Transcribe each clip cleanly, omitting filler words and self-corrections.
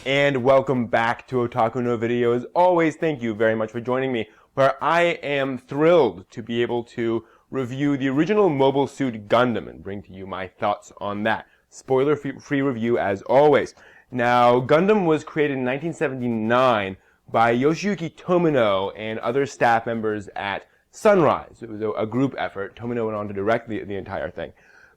and welcome back to Otaku no Video. As always, thank you very much for joining me, where I am thrilled to be able to review the original Mobile Suit Gundam and bring to you my thoughts on that. Spoiler-free review as always. Now, Gundam was created in 1979 by Yoshiyuki Tomino and other staff members at Sunrise. It was a group effort. Tomino went on to direct the entire thing.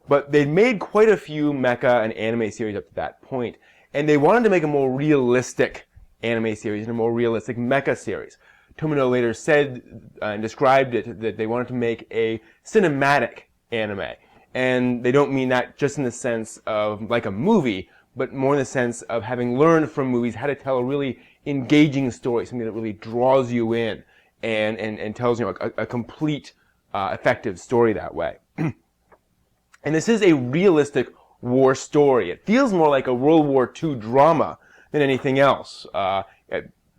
But they'd made quite a few mecha and anime series up to that point, and they wanted to make a more realistic anime series and a more realistic mecha series. Tomino later said and described it that they wanted to make a cinematic anime. And they don't mean that just in the sense of like a movie, but more in the sense of having learned from movies how to tell a really engaging story, something that really draws you in and tells a complete, effective story that way. And this is a realistic war story. It feels more like a World War II drama than anything else.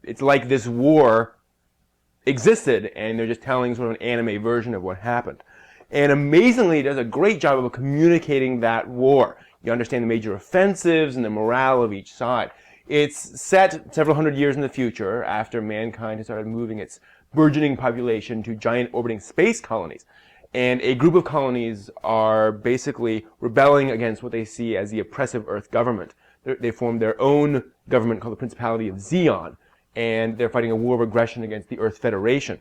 It's like this war existed, and they're just telling sort of an anime version of what happened. And amazingly, it does a great job of communicating that war. You understand the major offensives and the morale of each side. It's set several hundred years in the future, after mankind has started moving its burgeoning population to giant orbiting space colonies. And a group of colonies are basically rebelling against what they see as the oppressive Earth government. They form their own government called the Principality of Zeon, and they're fighting a war of aggression against the Earth Federation.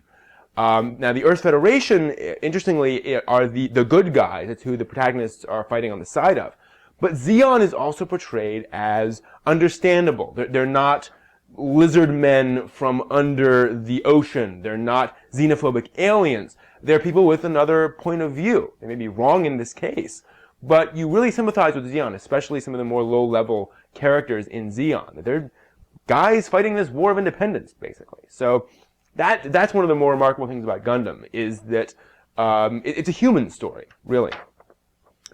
Now, the Earth Federation, interestingly, are the good guys. That's who the protagonists are fighting on the side of. But Zeon is also portrayed as understandable. They're not lizard men from under the ocean. They're not xenophobic aliens. They're people with another point of view. They may be wrong in this case, but you really sympathize with Zeon, especially some of the more low-level characters in Zeon. They're guys fighting this war of independence, basically. So that's one of the more remarkable things about Gundam, is that it's a human story, really.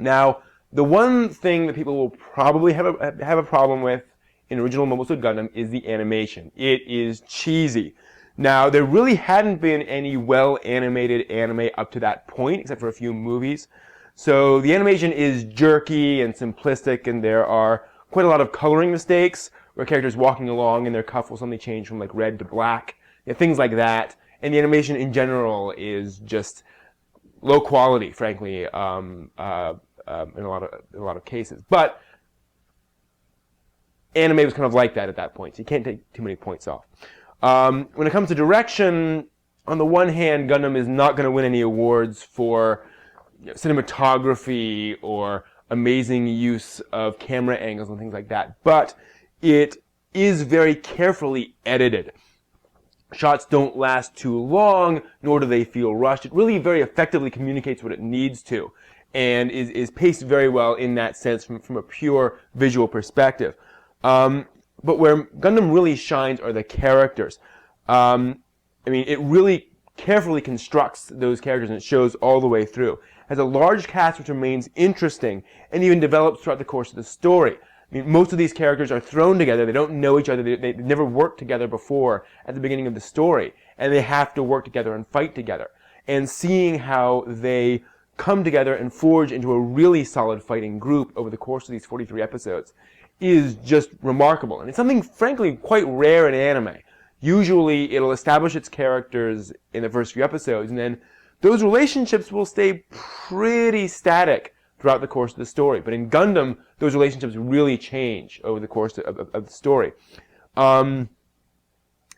Now, the one thing that people will probably have a problem with in original Mobile Suit Gundam is the animation. It is cheesy. Now, there really hadn't been any well-animated anime up to that point, except for a few movies. So the animation is jerky and simplistic, and there are quite a lot of coloring mistakes, where characters walking along and their cuff will suddenly change from like red to black, things like that. And the animation in general is just low quality, frankly, in a lot of cases. But anime was kind of like that at that point, so you can't take too many points off. When it comes to direction, on the one hand, Gundam is not going to win any awards for cinematography or amazing use of camera angles and things like that, but it is very carefully edited. Shots don't last too long, nor do they feel rushed. It really very effectively communicates what it needs to, and is paced very well in that sense from a pure visual perspective. But where Gundam really shines are the characters. It really carefully constructs those characters, and it shows all the way through. It has a large cast which remains interesting and even develops throughout the course of the story. Most of these characters are thrown together. They don't know each other. They've never worked together before at the beginning of the story, and they have to work together and fight together. And seeing how they come together and forge into a really solid fighting group over the course of these 43 episodes is just remarkable. And it's something, frankly, quite rare in anime. Usually, it'll establish its characters in the first few episodes, and then those relationships will stay pretty static throughout the course of the story. But in Gundam, those relationships really change over the course of the story. And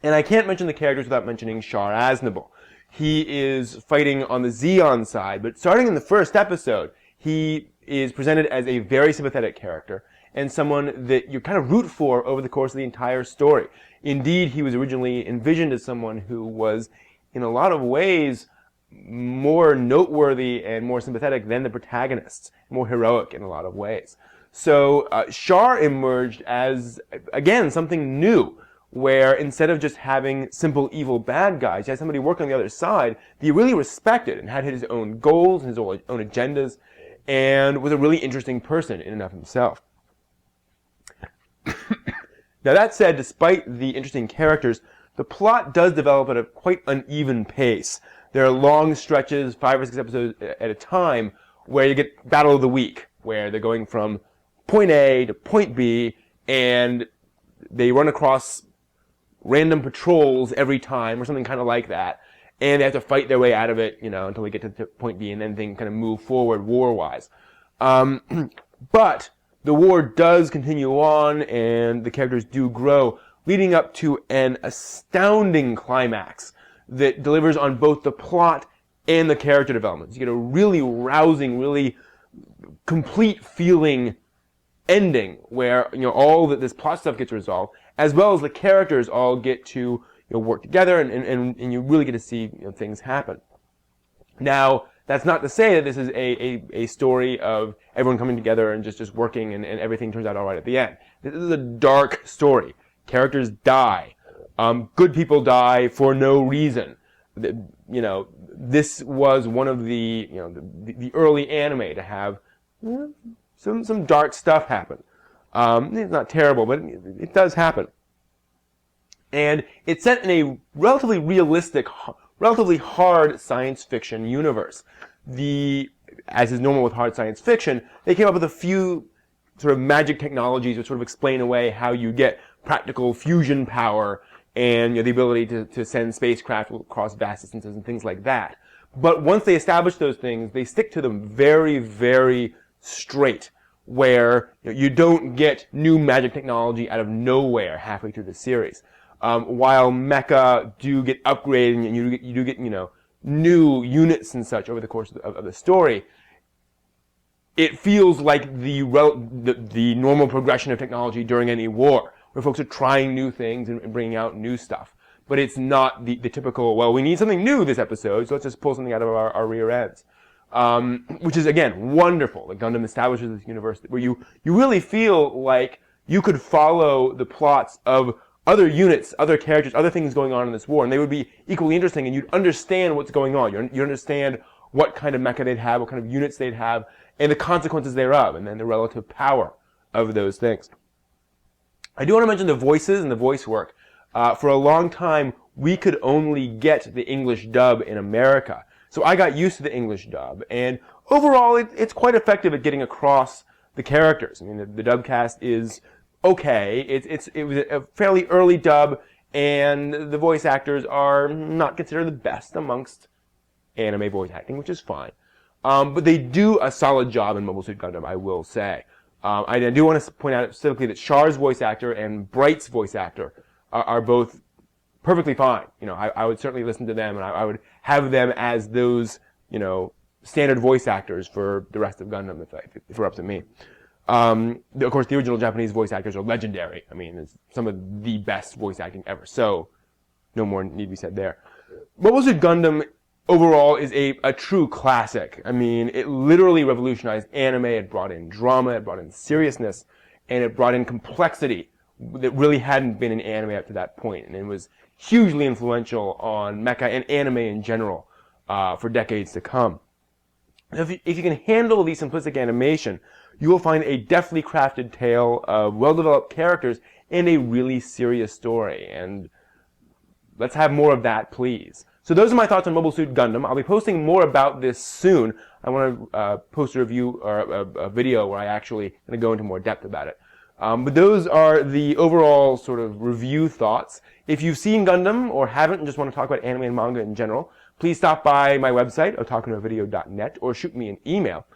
I can't mention the characters without mentioning Char Aznable. He is fighting on the Zeon side, but starting in the first episode, he is presented as a very sympathetic character, and someone that you kind of root for over the course of the entire story. Indeed, he was originally envisioned as someone who was, in a lot of ways, more noteworthy and more sympathetic than the protagonists, more heroic in a lot of ways. So Char emerged as, again, something new, where instead of just having simple evil bad guys, you had somebody working on the other side that you really respected and had his own goals and his own agendas, and was a really interesting person in and of himself. Now, that said, despite the interesting characters, the plot does develop at a quite uneven pace. There are long stretches, 5 or 6 episodes at a time, where you get Battle of the Week, where they're going from point A to point B, and they run across random patrols every time, or something kind of like that, and they have to fight their way out of it, until they get to point B, and then things kind of move forward war-wise. But the war does continue on, and the characters do grow, leading up to an astounding climax that delivers on both the plot and the character development. You get a really rousing, really complete feeling ending where all this plot stuff gets resolved, as well as the characters all get to work together, and you really get to see things happen. Now, that's not to say that this is a story of everyone coming together and just working and everything turns out all right at the end. This is a dark story. Characters die. Good people die for no reason. This was one of the early anime to have some dark stuff happen. It's not terrible, but it does happen. And it's set in a relatively realistic, relatively hard science fiction universe. As is normal with hard science fiction, they came up with a few sort of magic technologies which sort of explain away how you get practical fusion power and the ability to send spacecraft across vast distances and things like that. But once they establish those things, they stick to them very, very straight, where you don't get new magic technology out of nowhere halfway through the series. While mecha do get upgraded and you do get new units and such over the course of the story, it feels like the normal progression of technology during any war, where folks are trying new things and bringing out new stuff. But it's not the typical, well, we need something new this episode, so let's just pull something out of our rear ends. Which is, again, wonderful. Like Gundam establishes this universe where you really feel like you could follow the plots of other units, other characters, other things going on in this war, and they would be equally interesting, and you'd understand what's going on. You understand what kind of mecha they'd have, what kind of units they'd have, and the consequences thereof, and then the relative power of those things. I do want to mention the voices and the voice work. For a long time, we could only get the English dub in America. So I got used to the English dub, and overall, it's quite effective at getting across the characters. I mean, the dub cast is okay. It was a fairly early dub, and the voice actors are not considered the best amongst anime voice acting, which is fine. But they do a solid job in Mobile Suit Gundam, I will say. I do want to point out specifically that Char's voice actor and Bright's voice actor are both perfectly fine. I would certainly listen to them, and I would have them as those, standard voice actors for the rest of Gundam if it were up to me. Of course, the original Japanese voice actors are legendary. I mean, it's some of the best voice acting ever. So, no more need to be said there. Mobile Suit Gundam overall is a true classic. I mean, it literally revolutionized anime. It brought in drama, it brought in seriousness, and it brought in complexity that really hadn't been in anime up to that point. And it was hugely influential on mecha and anime in general for decades to come. If you can handle the simplistic animation, you will find a deftly crafted tale of well-developed characters and a really serious story. And let's have more of that, please. So those are my thoughts on Mobile Suit Gundam. I'll be posting more about this soon. I want to post a review or a video where I actually going to go into more depth about it. But those are the overall sort of review thoughts. If you've seen Gundam or haven't and just want to talk about anime and manga in general, please stop by my website, otakunovideo.net, or shoot me an email.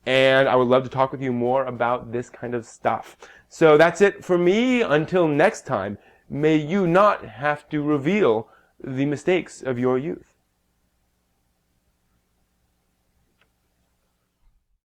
And I would love to talk with you more about this kind of stuff. So that's it for me. Until next time, may you not have to reveal the mistakes of your youth.